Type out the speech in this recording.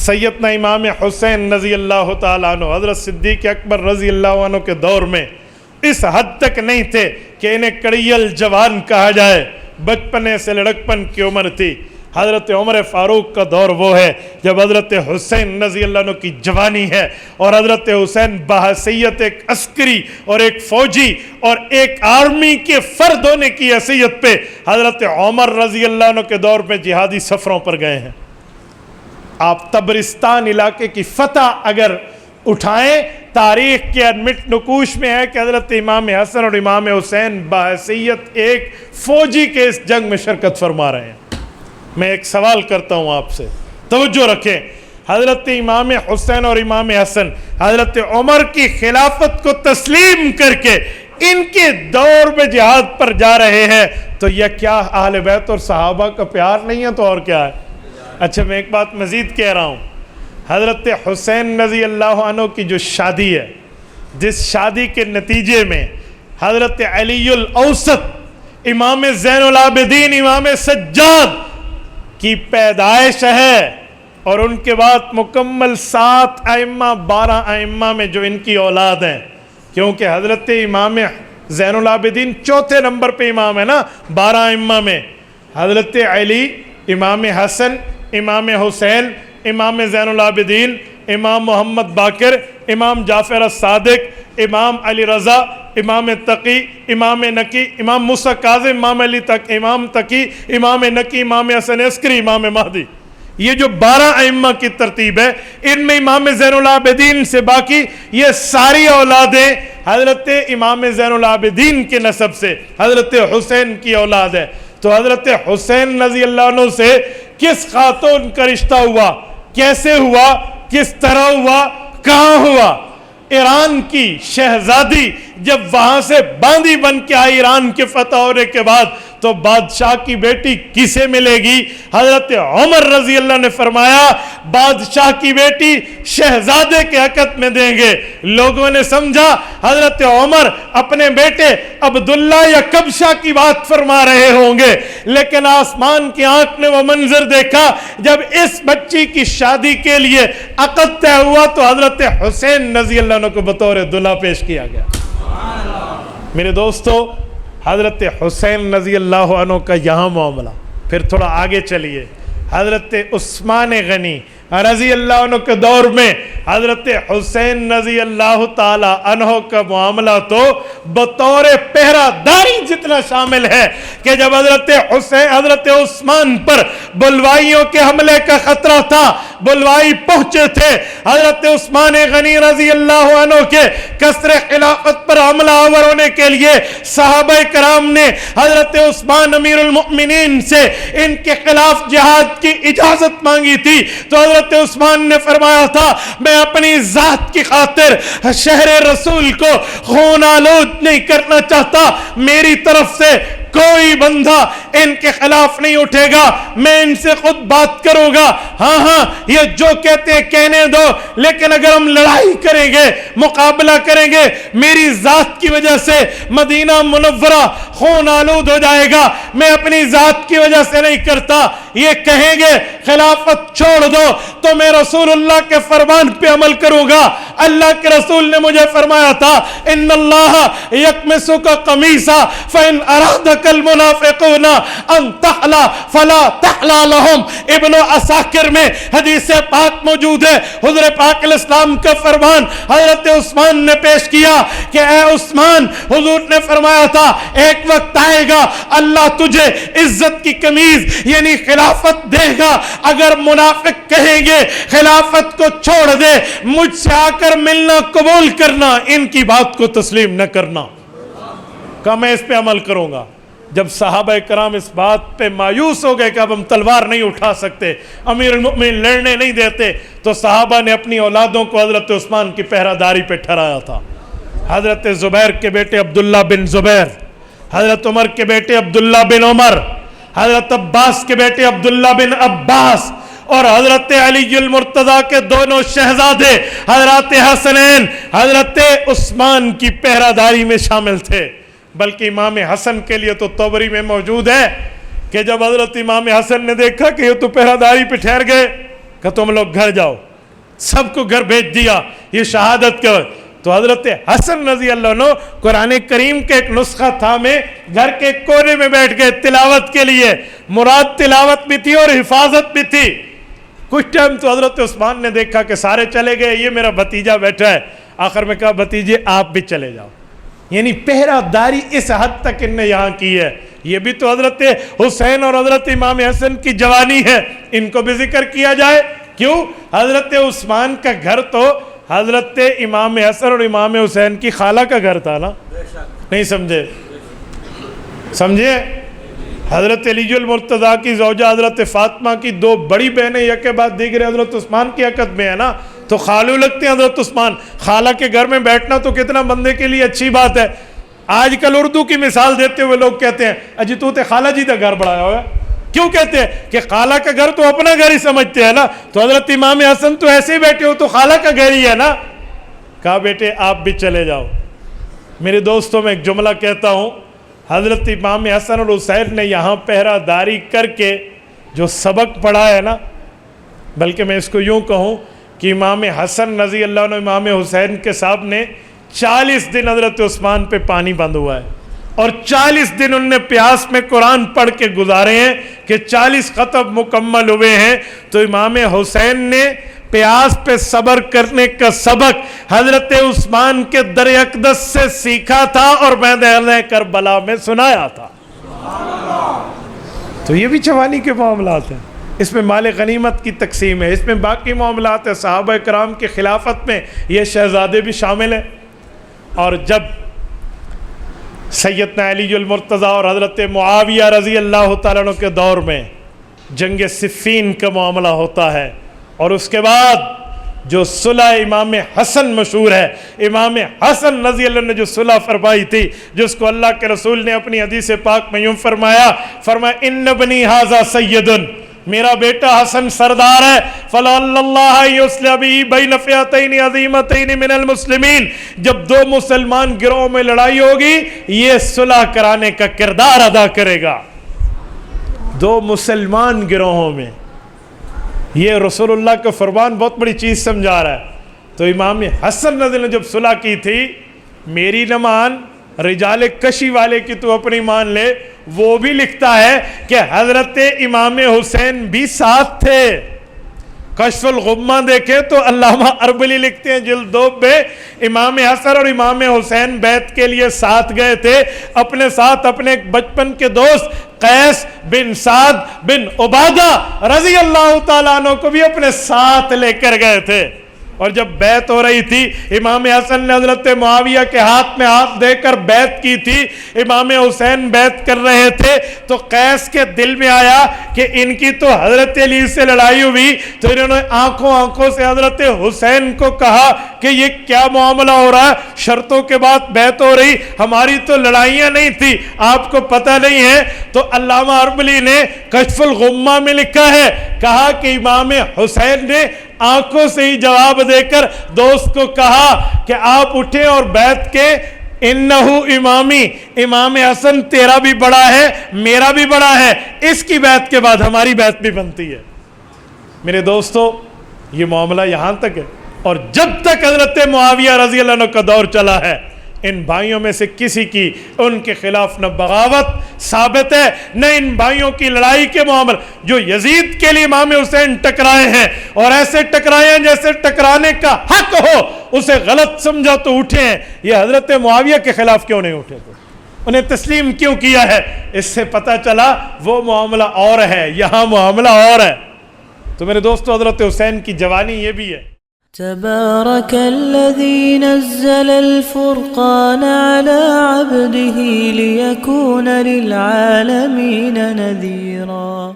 سیدنا امام حسین رضی اللہ تعالیٰ عنہ حضرت صدیق اکبر رضی اللہ عنہ کے دور میں اس حد تک نہیں تھے کہ انہیں کڑیل جوان کہا جائے، بچپنے سے لڑکپن کی عمر تھی۔ حضرت عمر فاروق کا دور وہ ہے جب حضرت حسین رضی اللہ عنہ کی جوانی ہے، اور حضرت حسین بحیثیت ایک عسکری اور ایک فوجی اور ایک آرمی کے فرد ہونے کی حیثیت پہ حضرت عمر رضی اللہ عنہ کے دور میں جہادی سفروں پر گئے ہیں۔ آپ تبرستان علاقے کی فتح اگر اٹھائیں، تاریخ کے انمٹ نقوش میں ہے کہ حضرت امام حسن اور امام حسین بحیثیت ایک فوجی کے اس جنگ میں شرکت فرما رہے ہیں۔ میں ایک سوال کرتا ہوں آپ سے، توجہ رکھیں۔ حضرت امام حسین اور امام حسن حضرت عمر کی خلافت کو تسلیم کر کے ان کے دور میں جہاد پر جا رہے ہیں، تو یہ کیا اہل بیت اور صحابہ کا پیار نہیں ہے تو اور کیا ہے؟ اچھا، میں ایک بات مزید کہہ رہا ہوں۔ حضرت حسین رضی اللہ عنہ کی جو شادی ہے، جس شادی کے نتیجے میں حضرت علی الاوسط امام زین العابدین امام سجاد کی پیدائش ہے، اور ان کے بعد مکمل 7 ائمہ 12 ائمہ میں جو ان کی اولاد ہیں، کیونکہ حضرت امام زین العابدین چوتھے نمبر پہ امام ہے نا 12 ائمہ میں، حضرت علی، امام حسن، امام حسین، امام زین العابدین، امام محمد باقر، امام جعفر الصادق، امام علی رضا، امام تقی، امام نقی، امام موسیٰ کاظم، امام علی تک، امام تقی، امام نقی، امام حسن عسکری، امام مہدی۔ یہ جو 12 ائمہ کی ترتیب ہے، ان میں امام زین العابدین سے باقی یہ ساری اولادیں حضرت امام زین العابدین کے نسب سے حضرت حسین کی اولاد ہے۔ تو حضرت حسین رضی اللہ عنہ سے کس خاتون کا رشتہ ہوا، کیسے ہوا، کس طرح ہوا، کہاں ہوا؟ ایران کی شہزادی جب وہاں سے باندی بن کے آئی ایران کے فتح ہونے کے بعد، تو بادشاہ کی بیٹی کسے ملے گی؟ حضرت عمر رضی اللہ نے فرمایا بادشاہ کی بیٹی شہزادے کے حقت میں دیں گے۔ لوگوں نے سمجھا حضرت عمر اپنے بیٹے عبداللہ یا کبشہ کی بات فرما رہے ہوں گے، لیکن آسمان کی آنکھ نے وہ منظر دیکھا جب اس بچی کی شادی کے لیے عقد طے ہوا تو حضرت حسین رضی اللہ عنہ کو بطور دلہا پیش کیا گیا۔ میرے دوستو، حضرت حسین رضی اللہ عنہ کا یہاں معاملہ، پھر تھوڑا آگے چلیے۔ حضرت عثمان غنی رضی اللہ عنہ کے دور میں حضرت حسین رضی اللہ تعالی عنہ کا معاملہ تو بطور پہرہ داری جتنا شامل ہے کہ جب حضرت عثمان پر بلوائیوں کے حملے کا خطرہ تھا، بلوائی پہنچے تھے، حضرت عثمان غنی رضی اللہ عنہ کے قصر خلافت پر حملہ آور ہونے کے لیے صحابہ کرام نے حضرت عثمان امیر المؤمنین سے ان کے خلاف جہاد کی اجازت مانگی تھی، تو حضرت عثمان نے فرمایا تھا میں اپنی ذات کی خاطر شہر رسول کو خون آلود نہیں کرنا چاہتا، میری طرف سے کوئی بندہ ان کے خلاف نہیں اٹھے گا، میں ان سے خود بات کروں گا۔ ہاں یہ جو کہتے ہیں کہنے دو، لیکن اگر ہم لڑائی کریں گے، مقابلہ کریں گے، میری ذات کی وجہ سے مدینہ منورہ خون آلود ہو جائے گا، میں اپنی ذات کی وجہ سے نہیں کرتا۔ یہ کہیں گے خلافت چھوڑ دو تو میں رسول اللہ کے فرمان پہ عمل کروں گا۔ اللہ کے رسول نے مجھے فرمایا تھا ان اللہ یکمسک قمیصا فإن ارادک المنافقون ان تحلا فلا تحلا لهم۔ ابن عساکر میں حدیث پاک موجود ہے، حضور پاک علیہ السلام کا فرمان حضرت عثمان نے پیش کیا کہ اے عثمان، حضور نے فرمایا تھا ایک وقت آئے گا اللہ تجھے عزت کی قمیض یعنی خلافت دے گا، اگر منافق کہیں گے خلافت کو چھوڑ دے، مجھ سے آ کر ملنا قبول کرنا، ان کی بات کو تسلیم نہ کرنا، کہ میں اس پہ عمل کروں گا۔ جب صحابہ کرام اس بات پہ مایوس ہو گئے کہ اب ہم تلوار نہیں اٹھا سکتے، امیر المؤمنین لڑنے نہیں دیتے، تو صحابہ نے اپنی اولادوں کو حضرت عثمان کی پہرہ داری پہ ٹھہرایا تھا۔ حضرت زبیر کے بیٹے عبداللہ بن زبیر، حضرت عمر کے بیٹے عبداللہ بن عمر، حضرت عباس کے بیٹے عبداللہ بن عباس، اور حضرت علی المرتضیٰ کے دونوں شہزادے حضرت حسنین حضرت عثمان کی پہرہ داری میں شامل تھے۔ بلکہ امام حسن کے لیے تو طبری میں موجود ہے کہ جب حضرت امام حسن نے دیکھا کہ یہ تو پہرہ داری پہ ٹھہر گئے، کہ تم لوگ گھر جاؤ، سب کو گھر بھیج دیا یہ شہادت کے وقت. تو حضرت حسن رضی اللہ عنہ قرآن کریم کے ایک نسخہ تھا میں گھر کے کونے میں بیٹھ گئے تلاوت کے لیے. مراد تلاوت بھی تھی اور حفاظت بھی تھی. کچھ ٹائم تو حضرت عثمان نے دیکھا کہ سارے چلے گئے، یہ میرا بھتیجا بیٹھا ہے. آخر میں کہا بھتیجے آپ بھی چلے جاؤ. یعنی پہرہ داری اس حد تک ان نے یہاں کی ہے. یہ بھی تو حضرت حسین اور حضرت امام حسن کی جوانی ہے، ان کو بھی ذکر کیا جائے. کیوں؟ حضرت عثمان کا گھر تو حضرت امام حسن اور امام حسین کی خالہ کا گھر تھا نا. نہیں سمجھے؟ حضرت علی المرتضیٰ کی زوجہ حضرت فاطمہ کی دو بڑی بہنیں یک کے بعد دیگر حضرت عثمان کی عقد میں ہے نا، تو خالو لگتے ہیں حضرت عثمان. خالہ کے گھر میں بیٹھنا تو کتنا بندے کے لیے اچھی بات ہے. آج کل اردو کی مثال دیتے ہوئے لوگ کہتے ہیں اجی تو تے خالہ جی کا گھر بڑھایا ہوا ہے. کیوں کہتے ہیں؟ کہ خالہ کا گھر تو اپنا گھر ہی سمجھتے ہیں نا. تو حضرت امام حسن تو ایسے ہی بیٹھے ہو تو خالہ کا گھر ہی ہے نا. کہا بیٹے آپ بھی چلے جاؤ. میرے دوستوں میں ایک جملہ کہتا ہوں، حضرت امام حسن اور حسین نے یہاں پہرہ داری کر کے جو سبق پڑھا ہے نا، بلکہ میں اس کو یوں کہوں کہ امام حسن رضی اللہ عنہ امام حسین کے سامنے 40 دن حضرت عثمان پہ پانی بند ہوا ہے، اور 40 دن ان نے پیاس میں قرآن پڑھ کے گزارے ہیں کہ 40 ختم مکمل ہوئے ہیں. تو امام حسین نے پیاس پہ صبر کرنے کا سبق حضرت عثمان کے در اقدس سے سیکھا تھا اور میدان کربلا میں سنایا تھا. تو یہ بھی جوانی کے معاملات ہیں. اس میں مال غنیمت کی تقسیم ہے، اس میں باقی معاملات ہیں. صحابہ کرام کی خلافت میں یہ شہزادے بھی شامل ہیں. اور جب سیدنا علی المرتضیٰ اور حضرت معاویہ رضی اللہ تعالیٰ عنہ کے دور میں جنگ صفین کا معاملہ ہوتا ہے، اور اس کے بعد جو صلح امام حسن مشہور ہے، امام حسن رضی اللہ عنہ نے جو صلح فرمائی تھی، جس کو اللہ کے رسول نے اپنی حدیث پاک میں یوں فرمایا ان ابنی ھذا سید، میرا بیٹا حسن سردار ہے. فلعل اللہ یصلح بہ بین فئتین عظیمتین من المسلمین، جب دو مسلمان گروہوں میں لڑائی ہوگی یہ صلح کرانے کا کردار ادا کرے گا. دو مسلمان گروہوں میں، یہ رسول اللہ کا فرمان بہت بڑی چیز سمجھا رہا ہے. تو امام حسن رضی اللہ عنہ جب صلح کی تھی، میری نہ مان، رجال کشی والے کی تو اپنی مان لے، وہ بھی لکھتا ہے کہ حضرت امام حسین بھی ساتھ تھے. کشف الغمہ دیکھیں تو علامہ اربلی لکھتے ہیں جلد 2 پہ، امام حسن اور امام حسین بیعت کے لیے ساتھ گئے تھے. اپنے ساتھ اپنے ایک بچپن کے دوست قیس بن سعد بن عبادہ رضی اللہ تعالیٰ عنہ کو بھی اپنے ساتھ لے کر گئے تھے. اور جب بیعت ہو رہی تھی، امام حسن نے حضرت معاویہ کے ہاتھ میں ہاتھ دے کر بیعت کی تھی، امام حسین بیعت کر رہے تھے. تو قیس کے دل میں آیا کہ ان کی تو حضرت علی سے لڑائی ہوئی، تو انہوں نے آنکھوں سے حضرت حسین کو کہا کہ یہ کیا معاملہ ہو رہا ہے، شرطوں کے بعد بیعت ہو رہی، ہماری تو لڑائیاں نہیں تھی، آپ کو پتہ نہیں ہے. تو علامہ اربلی نے کشف الغمہ میں لکھا ہے، کہا کہ امام حسین نے آنکھوں سے ہی جواب دے کر دوست کو کہا کہ آپ اٹھیں اور بیعت کے، انہو امامی، امام حسن تیرا بھی بڑا ہے میرا بھی بڑا ہے، اس کی بیعت کے بعد ہماری بیعت بھی بنتی ہے. میرے دوستو یہ معاملہ یہاں تک ہے. اور جب تک حضرت معاویہ رضی اللہ عنہ کا دور چلا ہے، ان بھائیوں میں سے کسی کی ان کے خلاف نہ بغاوت ثابت ہے، نہ ان بھائیوں کی لڑائی کے معاملے. جو یزید کے لیے امام حسین ٹکرائے ہیں، اور ایسے ٹکرائے ہیں جیسے ٹکرانے کا حق ہو، اسے غلط سمجھا تو اٹھے ہیں. یہ حضرت معاویہ کے خلاف کیوں نہیں اٹھے تھے؟ انہیں تسلیم کیوں کیا ہے؟ اس سے پتہ چلا وہ معاملہ اور ہے، یہاں معاملہ اور ہے. تو میرے دوستو حضرت حسین کی جوانی یہ بھی ہے. تبارك الذي نزل الفرقان على عبده ليكون للعالمين نذيرا.